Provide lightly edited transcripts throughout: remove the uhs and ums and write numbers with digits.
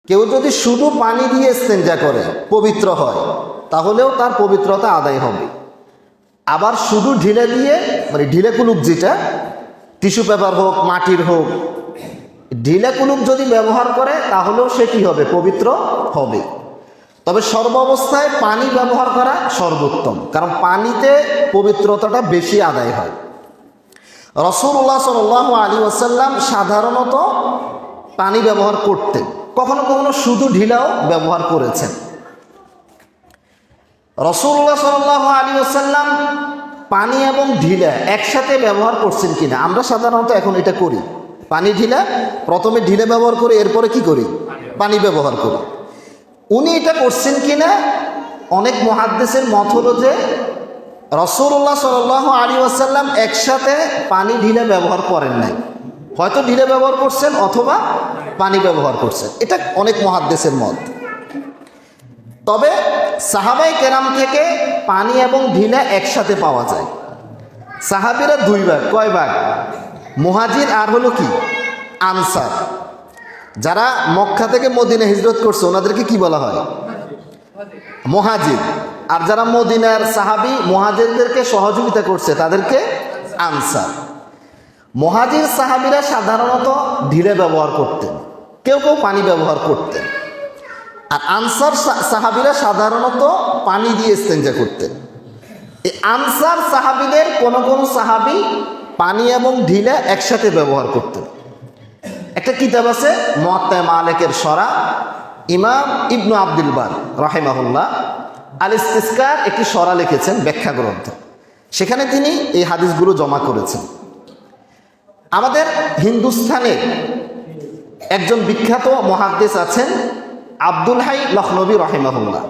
কেউ যদি শুধু পানি দিয়ে ইস্তেঞ্জা করে পবিত্র হয় তাহলেও তার পবিত্রতা আদায় হবে। আবার শুধু ঢিলে দিয়ে মানে ঢিলে কুলুপ যেটা টিস্যু পেপার হোক মাটির হোক ঢিলে কুলুপ যদি ব্যবহার করে তাহলেও সে কি হবে পবিত্র হবে। তবে সর্বাবস্থায় পানি ব্যবহার করা সর্বোত্তম, কারণ পানিতে পবিত্রতাটা বেশি আদায় হয়। রাসূলুল্লাহ সাল্লাল্লাহু আলাইহি ওয়াসাল্লাম সাধারণত পানি ব্যবহার করতেন, কখনো কখনো শুধু ঢিলাও ব্যবহার করেছেন। রাসূলুল্লাহ সাল্লাল্লাহু আলাইহি ওয়াসাল্লাম পানি এবং ঢিলা একসাথে ব্যবহার করছেন কিনা? আমরা সাধারণত এখন এটা করি, পানি ঢিলা প্রথমে ঢিলে ব্যবহার করি, এরপরে কি করি পানি ব্যবহার করি। উনি এটা করছেন কিনা অনেক মুহাদ্দিসের মত হলো যে রাসূলুল্লাহ সাল্লাল্লাহু আলাইহি ওয়াসাল্লাম একসাথে পানি ঢিলে ব্যবহার করেন নাই, হয়তো ঢিলে ব্যবহার করছেন অথবা পানি ব্যবহার করছেন, এটা অনেক মুহাদ্দিসের মত। তবে সাহাবাই কেরাম থেকে পানি এবং ঢিলা একসাথে পাওয়া যায়। সাহাবীরা দুই ভাগ, কয় ভাগ? মুহাজির আর হলো কি আনসার। যারা মক্কা থেকে মদিনা হিজরত করছে ওনাদেরকে কি বলা হয়? মুহাজির। আর যারা মদিনার সাহাবী মুহাজিরদেরকে সহযোগিতা করছে তাদেরকে আনসার। মুহাজির সাহাবীরা সাধারণত ঢিলে ব্যবহার করতেন, কেউ কেউ পানি ব্যবহার করতেন। আর আনসার সাহাবীরা সাধারণত পানি দিয়ে ইস্তেঞ্জা করতেন। এই আনসার সাহাবীদের কোন কোন সাহাবী পানি এবং ঢিলা একসাথে ব্যবহার করতেন। একটা কিতাব আছে মুয়াত্তা মালিকের শরা, ইমাম ইবনু আব্দুল বার রাহিমাহুল্লাহ আল ইস্তিসকার একটি শরা লিখেছেন, ব্যাখ্যা গ্রন্থ, সেখানে তিনি এই হাদিসগুলো জমা করেছেন। আমাদের হিন্দুস্তানে একজন বিখ্যাত মুহাদ্দিস আছেন আব্দুল হাই লখনবী রাহিমাহুল্লাহ,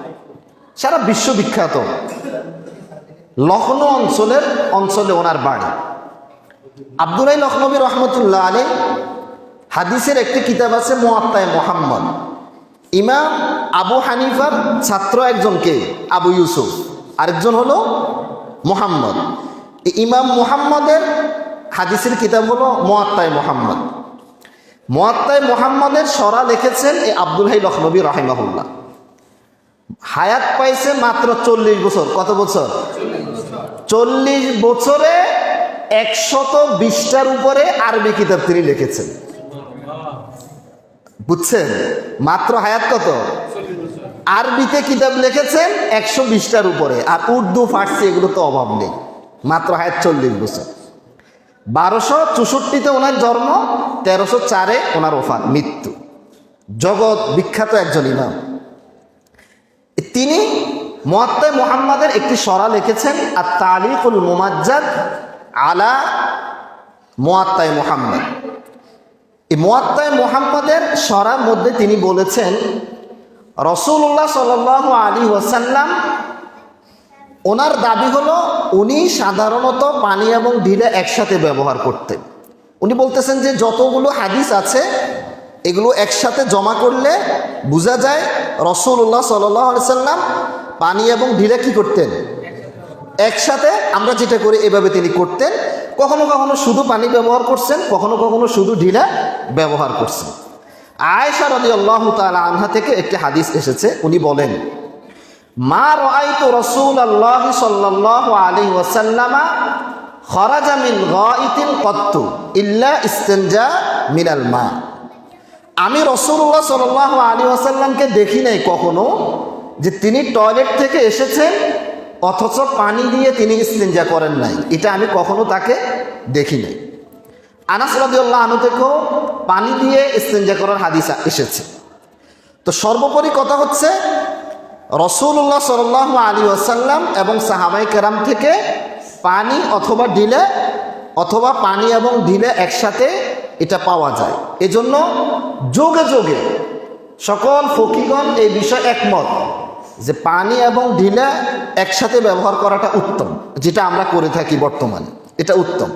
সারা বিশ্ববিখ্যাত। লখনৌ অঞ্চলে ওনার বাড়ি। আব্দুল হাই লখনবী রহমতুল্লাহ আলাইহি হাদিসের একটি কিতাব আছে মুয়াত্তা মুহাম্মদ। ইমাম আবু হানিফার ছাত্র একজনকে আবু ইউসুফ, আরেকজন হলো মুহাম্মদ। ইমাম মুহাম্মদের হাদিসের কিতাব হলো মুয়াত্তা মুহাম্মদ। মুয়াত্তা মুহাম্মদের শরা লিখেছেন এই আব্দুল হাই লখনবী রাহিমাহুল্লাহ। হায়াত পাইছে মাত্র 40 বছর। কত বছর? 40 বছরে 120টার উপরে আরবি কিতাব তিনি লিখেছেন। বুঝছেন? মাত্র হায়াত কত? আরবিতে কিতাব লিখেছেন 120টার উপরে, আর উর্দু ফার্সি এগুলো তো অভাব নেই। মাত্র হায়াত 40 বছর। 1264-তে ওনার জন্ম, 1304-এ ওনার ওফাত, মৃত্যু। জগৎ বিখ্যাত একজন ইমাম। তিনি মুয়াত্তা মুহাম্মদের একটি শরা লিখেছেন আর তালিকুল মুমাজ্জাদ আলা মুয়াত্তা মুহাম্মদ। এই মুয়াত্তা মুহাম্মদের শরার মধ্যে তিনি বলেছেন রাসূলুল্লাহ সাল্লাল্লাহু আলাইহি ওয়াসাল্লাম ওনার দাবি হলো উনি সাধারণত পানি এবং ঢিলা একসাথে ব্যবহার করতেন। উনি বলতেছেন যে যতগুলো হাদিস আছে এগুলো একসাথে জমা করলে বোঝা যায় রাসূলুল্লাহ সাল্লাল্লাহু আলাইহি ওয়াসাল্লাম পানি এবং ঢিলা কি করতেন? একসাথে। আমরা যেটা করি এভাবে তিনি করতেন। কখনো কখনো শুধু পানি ব্যবহার করছেন, কখনো কখনো শুধু ঢিলা ব্যবহার করছেন। আয়েশা রাদিয়াল্লাহু তাআলা আনহা থেকে একটি হাদিস এসেছে, উনি বলেন মা রাআইতু রাসূলুল্লাহ সাল্লাল্লাহু আলাইহি ওয়াসাল্লামা খারাজা মিন গাইতিন কত্তু ইল্লা ইস্তিনজা মিনাল মা। আমি রাসূলুল্লাহ সাল্লাল্লাহু আলাইহি ওয়াসাল্লামকে দেখি নাই কখনো যে তিনি টয়লেট থেকে এসেছেন অথচ পানি দিয়ে তিনি ইস্তিনজা করেন নাই, এটা আমি কখনো তাকে দেখি নাই। আনাস রাদিয়াল্লাহু আনহু থেকেও পানি দিয়ে ইস্তিনজা করার হাদিস এসেছে। তো সর্বোপরি কথা হচ্ছে রাসূলুল্লাহ সাল্লাল্লাহু আলাইহি ওয়াসাল্লাম এবং সাহাবায়ে কেরাম থেকে পানি অথবা ঢিলা অথবা পানি এবং ঢিলা একসাথে এটা পাওয়া যায়। এজন্য যুগে যুগে সকল ফকিহগণ এই বিষয়ে একমত যে পানি এবং ঢিলা একসাথে ব্যবহার করাটা উত্তম, যেটা আমরা করে থাকি বর্তমানে, এটা উত্তম।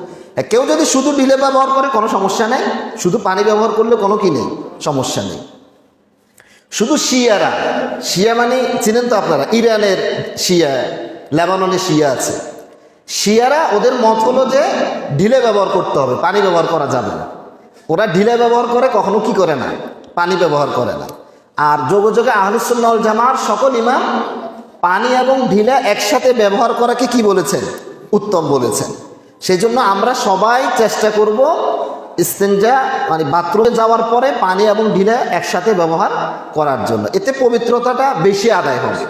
কেউ যদি শুধু ঢিলা ব্যবহার করে কোনো সমস্যা নেই, শুধু পানি ব্যবহার করলে কোনো কি নেই, সমস্যা নেই। শুধু শিয়ারা, শিয়া মানে চিনেন তো আপনারা, ইরানের শিয়া, লেবাননের শিয়া আছে। শিয়ারা ওদের মত হলো যে ঢিলে ব্যবহার করতে হবে, পানি ব্যবহার করা যাবে না। ওরা ঢিলে ব্যবহার করে, কখনো কি করে না, পানি ব্যবহার করে না। আর যোগে যোগে আহলুস সুন্নাহ ওয়াল জামার সকল ইমাম পানি এবং ঢিলা একসাথে ব্যবহার করাকে কি বলেছেন? উত্তম বলেছেন। সেই জন্য আমরা সবাই চেষ্টা করব ইস্তেঞ্জা মানে বাথরুমে যাওয়ার পরে পানি এবং ঢিলা একসাথে ব্যবহার করার জন্য, এতে পবিত্রতাটা বেশি আদায় হবে।